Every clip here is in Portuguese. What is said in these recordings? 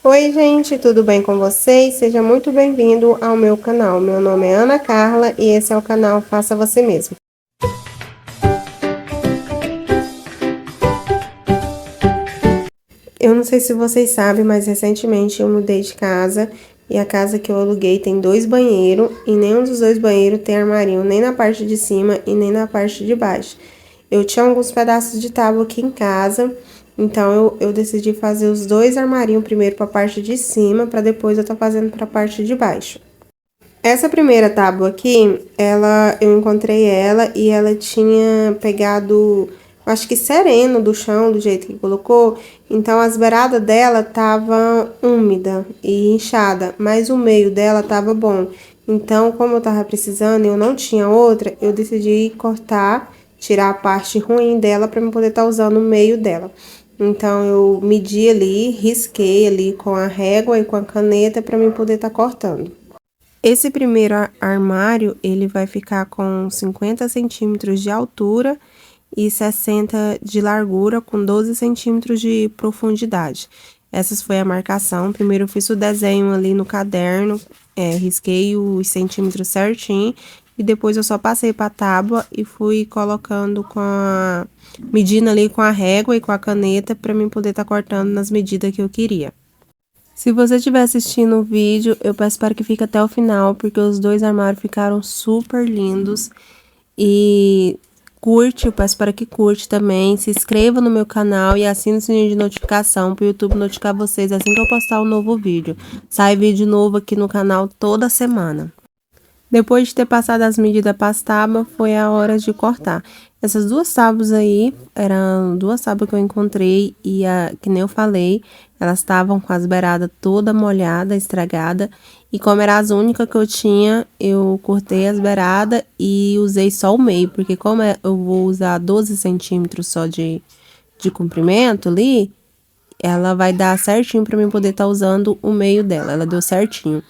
Oi, gente, tudo bem com vocês? Seja muito bem-vindo ao meu canal. Meu nome é Ana Carla e esse é o canal Faça Você Mesmo. Eu não sei se vocês sabem, mas recentemente eu mudei de casa e a casa que eu aluguei tem 2 banheiros e nenhum dos 2 banheiros tem armarinho, nem na parte de cima e nem na parte de baixo. Eu tinha alguns pedaços de tábua aqui em casa, então eu decidi fazer os 2 armarinhos primeiro para a parte de cima, para depois eu estar fazendo para a parte de baixo. Essa primeira tábua aqui, eu encontrei ela e ela tinha pegado, acho que sereno do chão, do jeito que colocou. Então as beiradas dela tava úmida e inchada, mas o meio dela tava bom. Então, como eu tava precisando e eu não tinha outra, eu decidi cortar, tirar a parte ruim dela para eu poder estar usando o meio dela. Então eu medi ali, risquei ali com a régua e com a caneta para eu poder estar cortando. Esse primeiro armário, ele vai ficar com 50 centímetros de altura e 60 de largura, com 12 centímetros de profundidade. Essa foi a marcação. Primeiro eu fiz o desenho ali no caderno, risquei os centímetros certinho, e depois eu só passei para a tábua e fui colocando medindo ali com a régua e com a caneta para mim poder estar cortando nas medidas que eu queria. Se você estiver assistindo o vídeo, eu peço para que fique até o final, porque os 2 armários ficaram super lindos. E curte, eu peço para que curte também, se inscreva no meu canal e assine o sininho de notificação para o YouTube notificar vocês assim que eu postar um novo vídeo. Sai vídeo novo aqui no canal toda semana. Depois de ter passado as medidas para as tábuas, foi a hora de cortar. Essas 2 tábuas aí, eram 2 tábuas que eu encontrei e, que nem eu falei, elas estavam com as beiradas toda molhada, estragada. E como eram as únicas que eu tinha, eu cortei as beiradas e usei só o meio. Porque como eu vou usar 12 centímetros só de comprimento ali, ela vai dar certinho para mim poder estar usando o meio dela. Ela deu certinho.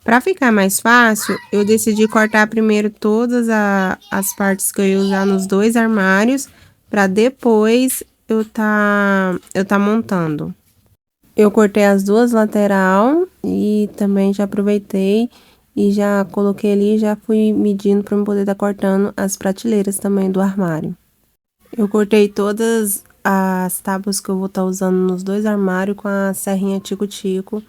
Para ficar mais fácil, eu decidi cortar primeiro todas as partes que eu ia usar nos 2 armários, para depois eu tá montando. Eu cortei as 2 lateral e também já aproveitei e já coloquei ali e já fui medindo para eu poder estar cortando as prateleiras também do armário. Eu cortei todas as tábuas que eu vou estar usando nos 2 armários com a serrinha tico-tico.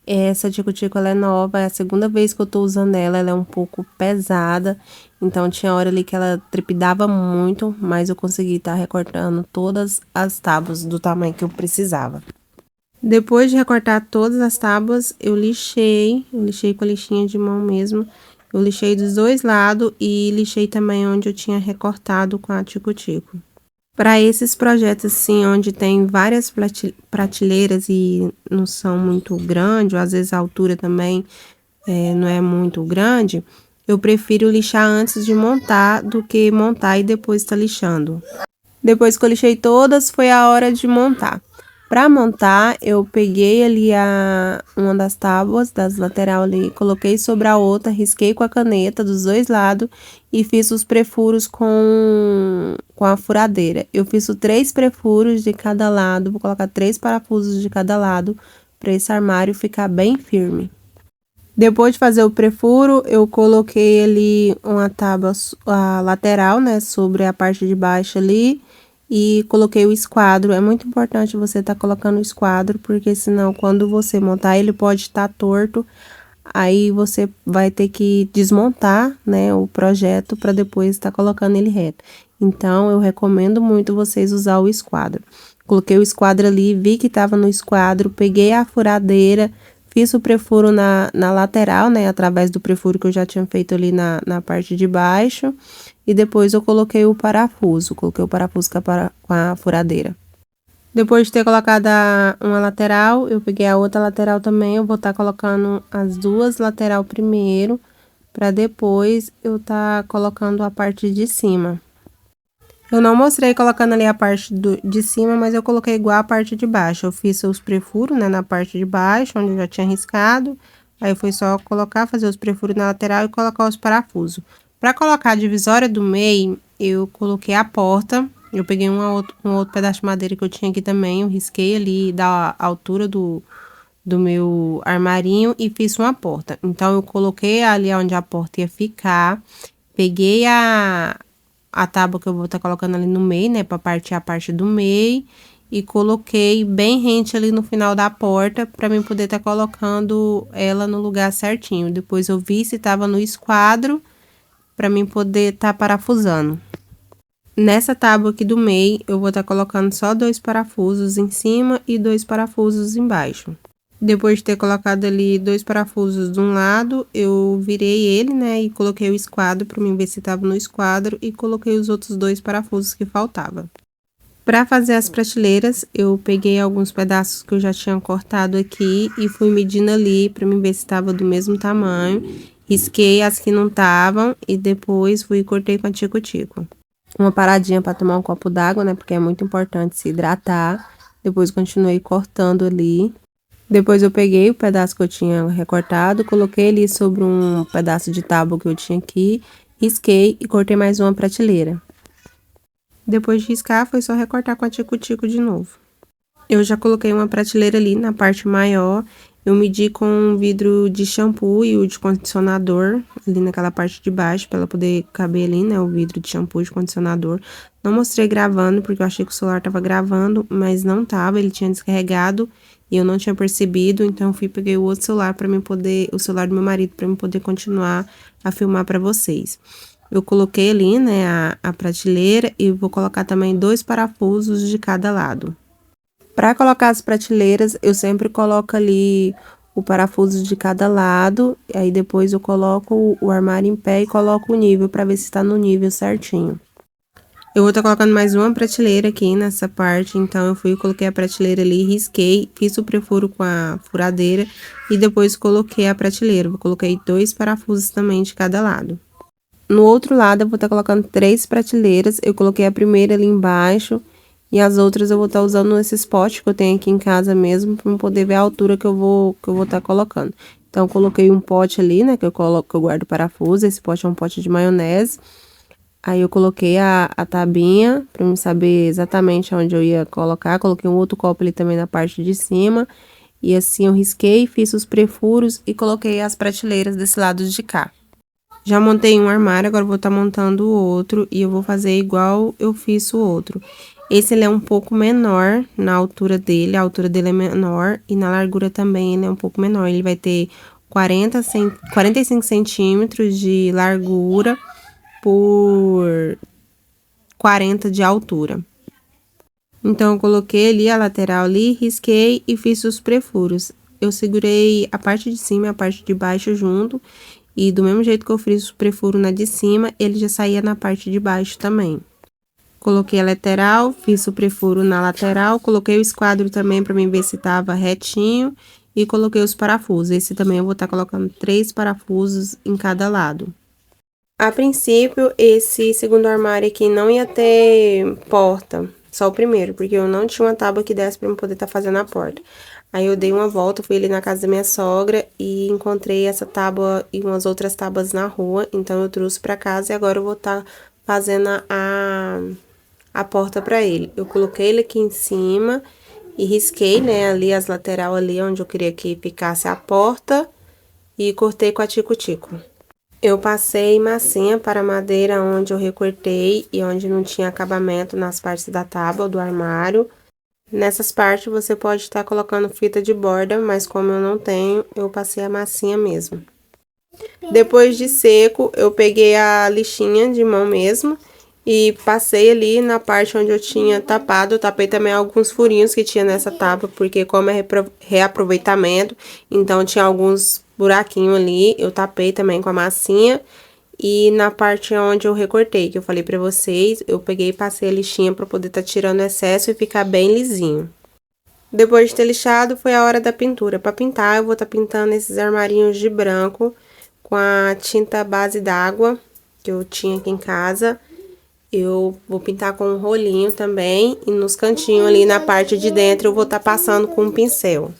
Essa tico-tico, ela é nova, é a segunda vez que eu tô usando ela, ela é um pouco pesada, então tinha hora ali que ela trepidava muito, mas eu consegui estar recortando todas as tábuas do tamanho que eu precisava. Depois de recortar todas as tábuas, eu lixei com a lixinha de mão mesmo, eu lixei dos 2 lados e lixei também onde eu tinha recortado com a tico-tico. Para esses projetos assim, onde tem várias prateleiras e não são muito grandes, ou às vezes a altura também não é muito grande, eu prefiro lixar antes de montar do que montar e depois estar lixando. Depois que eu lixei todas, foi a hora de montar. Para montar, eu peguei ali uma das tábuas das lateral ali, coloquei sobre a outra, risquei com a caneta dos 2 lados e fiz os prefuros com a furadeira. Eu fiz 3 prefuros de cada lado, vou colocar 3 parafusos de cada lado para esse armário ficar bem firme. Depois de fazer o prefuro, eu coloquei ali uma tábua a lateral, né, sobre a parte de baixo ali, e coloquei o esquadro. É muito importante você estar colocando o esquadro, porque senão quando você montar ele pode estar torto, aí você vai ter que desmontar, né, o projeto para depois estar colocando ele reto. Então, eu recomendo muito vocês usar o esquadro. Coloquei o esquadro ali, vi que estava no esquadro, peguei a furadeira, fiz o prefuro na lateral, né, através do prefuro que eu já tinha feito ali na parte de baixo. E depois eu coloquei o parafuso com a furadeira. Depois de ter colocado uma lateral, eu peguei a outra lateral também. Eu vou estar colocando as 2 lateral primeiro, para depois eu estar colocando a parte de cima. Eu não mostrei colocando ali a parte de cima, mas eu coloquei igual a parte de baixo. Eu fiz os prefuros, né, na parte de baixo, onde eu já tinha riscado. Aí foi só colocar, fazer os prefuros na lateral e colocar os parafusos. Para colocar a divisória do meio, eu coloquei a porta. Eu peguei um outro pedaço de madeira que eu tinha aqui também, eu risquei ali da altura do do meu armarinho e fiz uma porta. Então, eu coloquei ali onde a porta ia ficar, peguei a tábua que eu vou estar colocando ali no meio, né, para partir a parte do meio, e coloquei bem rente ali no final da porta, para mim poder estar colocando ela no lugar certinho. Depois eu vi se tava no esquadro, para mim poder estar parafusando. Nessa tábua aqui do meio, eu vou estar colocando só 2 parafusos em cima e 2 parafusos embaixo. Depois de ter colocado ali 2 parafusos de um lado, eu virei ele, né, e coloquei o esquadro para mim ver se estava no esquadro e coloquei os outros 2 parafusos que faltavam. Para fazer as prateleiras, eu peguei alguns pedaços que eu já tinha cortado aqui e fui medindo ali para mim ver se estava do mesmo tamanho. Risquei as que não estavam e depois fui e cortei com a tico-tico. Uma paradinha para tomar um copo d'água, né, porque é muito importante se hidratar. Depois continuei cortando ali. Depois eu peguei o pedaço que eu tinha recortado, coloquei ali sobre um pedaço de tábua que eu tinha aqui, risquei e cortei mais uma prateleira. Depois de riscar, foi só recortar com a tico-tico de novo. Eu já coloquei uma prateleira ali na parte maior, eu medi com um vidro de shampoo e o de condicionador, ali naquela parte de baixo, para ela poder caber ali, né, o vidro de shampoo e de condicionador. Não mostrei gravando, porque eu achei que o celular tava gravando, mas não tava, ele tinha descarregado e eu não tinha percebido, então eu fui e peguei o outro celular para mim poder, o celular do meu marido, para mim poder continuar a filmar para vocês. Eu coloquei ali, né, a prateleira e vou colocar também 2 parafusos de cada lado. Para colocar as prateleiras, eu sempre coloco ali o parafuso de cada lado, e aí depois eu coloco o armário em pé e coloco o nível para ver se está no nível certinho. Eu vou estar colocando mais uma prateleira aqui nessa parte, então eu fui e coloquei a prateleira ali, risquei, fiz o perfuro com a furadeira e depois coloquei a prateleira. Eu coloquei 2 parafusos também de cada lado. No outro lado eu vou estar colocando 3 prateleiras, eu coloquei a primeira ali embaixo e as outras eu vou estar usando esses potes que eu tenho aqui em casa mesmo, para poder ver a altura que eu vou estar colocando. Então, eu coloquei um pote ali, né, que eu guardo parafuso, esse pote é um pote de maionese. Aí eu coloquei a tabinha, para eu saber exatamente onde eu ia colocar, coloquei um outro copo ali também na parte de cima. E assim eu risquei, fiz os prefuros e coloquei as prateleiras desse lado de cá. Já montei um armário, agora eu vou estar montando o outro e eu vou fazer igual eu fiz o outro. Esse ele é um pouco menor na altura dele, a altura dele é menor e na largura também ele é um pouco menor. Ele vai ter 45 centímetros de largura por 40 de altura. Então, eu coloquei ali a lateral ali, risquei e fiz os prefuros. Eu segurei a parte de cima e a parte de baixo junto. E do mesmo jeito que eu fiz o prefuro na de cima, ele já saía na parte de baixo também. Coloquei a lateral, fiz o prefuro na lateral, coloquei o esquadro também para mim ver se tava retinho. E coloquei os parafusos. Esse também eu vou estar colocando 3 parafusos em cada lado. A princípio, esse segundo armário aqui não ia ter porta, só o primeiro, porque eu não tinha uma tábua que desse pra eu poder estar fazendo a porta. Aí eu dei uma volta, fui ali na casa da minha sogra e encontrei essa tábua e umas outras tábuas na rua, então eu trouxe pra casa e agora eu vou estar fazendo a porta pra ele. Eu coloquei ele aqui em cima e risquei, né, ali as lateral ali onde eu queria que ficasse a porta e cortei com a tico-tico. Eu passei massinha para a madeira onde eu recortei e onde não tinha acabamento nas partes da tábua do armário. Nessas partes você pode estar colocando fita de borda, mas como eu não tenho, eu passei a massinha mesmo. Depois de seco, eu peguei a lixinha de mão mesmo e passei ali na parte onde eu tinha tapado. Eu tapei também alguns furinhos que tinha nessa tábua, porque como é reaproveitamento, então tinha alguns buraquinhos ali. Eu tapei também com a massinha. E na parte onde eu recortei, que eu falei pra vocês, eu peguei e passei a lixinha pra poder tá tirando o excesso e ficar bem lisinho. Depois de ter lixado, foi a hora da pintura. Pra pintar, eu vou tá pintando esses armarinhos de branco com a tinta base d'água que eu tinha aqui em casa. Eu vou pintar com um rolinho também e nos cantinhos ali na parte de dentro eu vou tá passando com um pincel.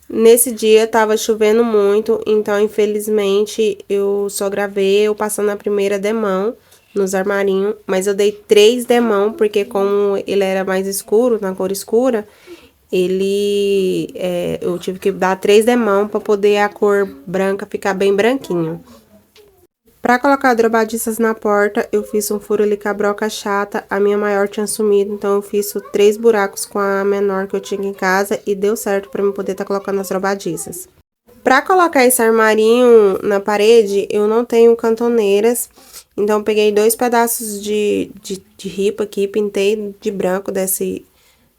Nesse dia tava chovendo muito, então infelizmente eu só gravei eu passando a primeira demão nos armarinhos, mas eu dei 3 demão porque como ele era mais escuro, na cor escura, eu tive que dar 3 demãos para poder a cor branca ficar bem branquinho. Para colocar drobadiças na porta, eu fiz um furo ali com a broca chata, a minha maior tinha sumido, então eu fiz 3 buracos com a menor que eu tinha em casa e deu certo para eu poder estar colocando as drobadiças. Para colocar esse armarinho na parede, eu não tenho cantoneiras, então eu peguei 2 pedaços de ripa aqui, pintei de branco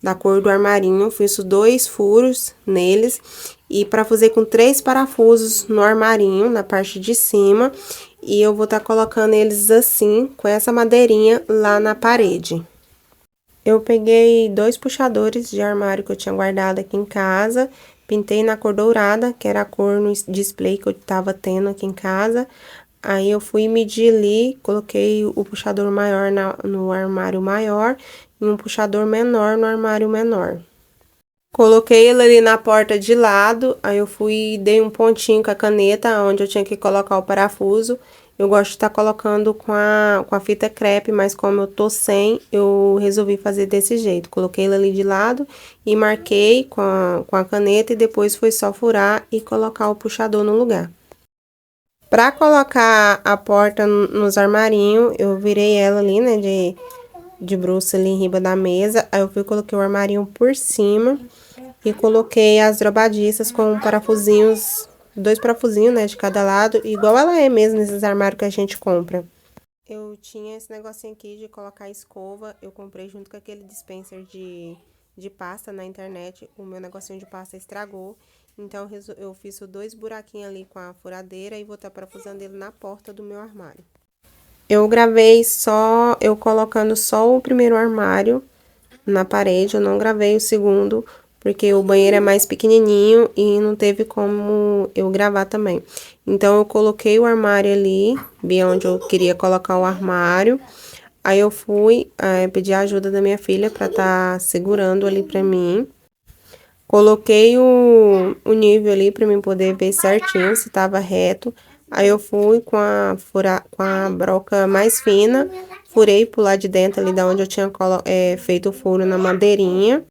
da cor do armarinho, fiz 2 furos neles e parafusei com 3 parafusos no armarinho, na parte de cima, e eu vou estar colocando eles assim, com essa madeirinha lá na parede. Eu peguei 2 puxadores de armário que eu tinha guardado aqui em casa, pintei na cor dourada, que era a cor no display que eu tava tendo aqui em casa. Aí eu fui medir ali, coloquei o puxador maior no armário maior e um puxador menor no armário menor. Coloquei ele ali na porta de lado, aí eu fui dei um pontinho com a caneta, onde eu tinha que colocar o parafuso. Eu gosto de estar colocando com a fita crepe, mas como eu tô sem, eu resolvi fazer desse jeito. Coloquei ele ali de lado e marquei com a caneta e depois foi só furar e colocar o puxador no lugar. Pra colocar a porta nos armarinhos, eu virei ela ali, né, de bruços ali em riba da mesa. Aí eu coloquei o armarinho por cima e coloquei as drobadiças com parafusinhos, 2 parafusinhos, né, de cada lado, igual ela é mesmo nesses armários que a gente compra. Eu tinha esse negocinho aqui de colocar escova, eu comprei junto com aquele dispenser de pasta na internet. O meu negocinho de pasta estragou, então eu fiz 2 buraquinhos ali com a furadeira e vou estar parafusando ele na porta do meu armário. Eu gravei eu colocando só o primeiro armário na parede, eu não gravei o segundo, porque o banheiro é mais pequenininho e não teve como eu gravar também. Então, eu coloquei o armário ali, bem onde eu queria colocar o armário. Aí, eu fui pedir a ajuda da minha filha pra tá segurando ali pra mim. Coloquei o nível ali pra mim poder ver certinho se tava reto. Aí, eu fui com a broca mais fina, furei pro lado de dentro ali da onde eu tinha feito o furo na madeirinha.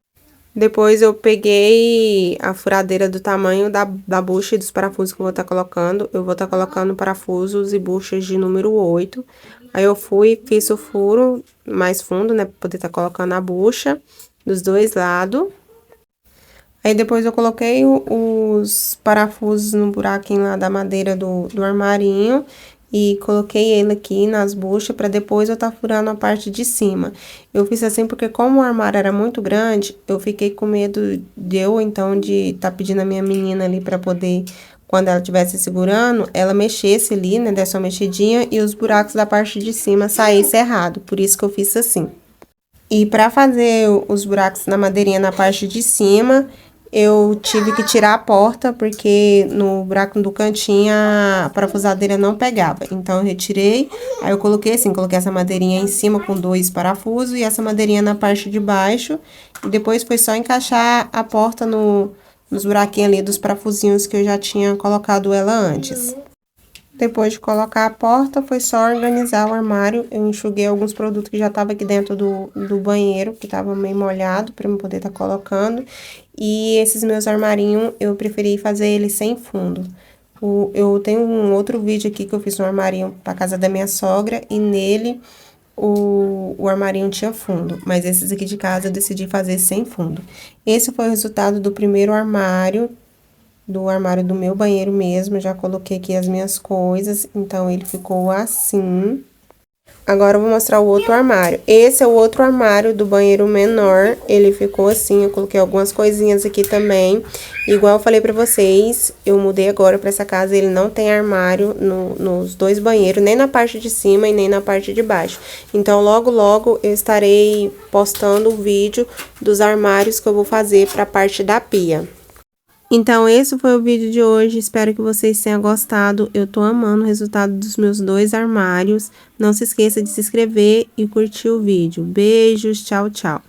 Depois eu peguei a furadeira do tamanho da bucha e dos parafusos que eu vou estar colocando. Eu vou estar colocando parafusos e buchas de número 8. Aí eu fiz o furo mais fundo, né, pra poder estar colocando a bucha dos 2 lados. Aí depois eu coloquei os parafusos no buraquinho lá da madeira do armarinho. E coloquei ele aqui nas buchas para depois eu tá furando a parte de cima. Eu fiz assim porque como o armário era muito grande, eu fiquei com medo de tá pedindo a minha menina ali para poder, quando ela estivesse segurando, ela mexesse ali, né, desse uma mexidinha e os buracos da parte de cima saíssem errado. Por isso que eu fiz assim. E para fazer os buracos na madeirinha na parte de cima, eu tive que tirar a porta, porque no buraco do cantinho a parafusadeira não pegava. Então, eu retirei, aí eu coloquei essa madeirinha em cima com 2 parafusos e essa madeirinha na parte de baixo. E depois foi só encaixar a porta nos buraquinhos ali dos parafusinhos que eu já tinha colocado ela antes. Depois de colocar a porta, foi só organizar o armário. Eu enxuguei alguns produtos que já estavam aqui dentro do banheiro, que estava meio molhado, para eu poder estar colocando. E esses meus armarinhos, eu preferi fazer eles sem fundo. Eu tenho um outro vídeo aqui que eu fiz um armarinho para casa da minha sogra, e nele o armarinho tinha fundo. Mas esses aqui de casa eu decidi fazer sem fundo. Esse foi o resultado do primeiro armário. Do armário do meu banheiro mesmo, já coloquei aqui as minhas coisas, então ele ficou assim. Agora eu vou mostrar o outro armário. Esse é o outro armário do banheiro menor, ele ficou assim, eu coloquei algumas coisinhas aqui também. Igual eu falei pra vocês, eu mudei agora pra essa casa, ele não tem armário nos 2 banheiros, nem na parte de cima e nem na parte de baixo. Então, logo, logo eu estarei postando o vídeo dos armários que eu vou fazer pra parte da pia. Então, esse foi o vídeo de hoje, espero que vocês tenham gostado. Eu tô amando o resultado dos meus 2 armários. Não se esqueça de se inscrever e curtir o vídeo. Beijos, tchau, tchau.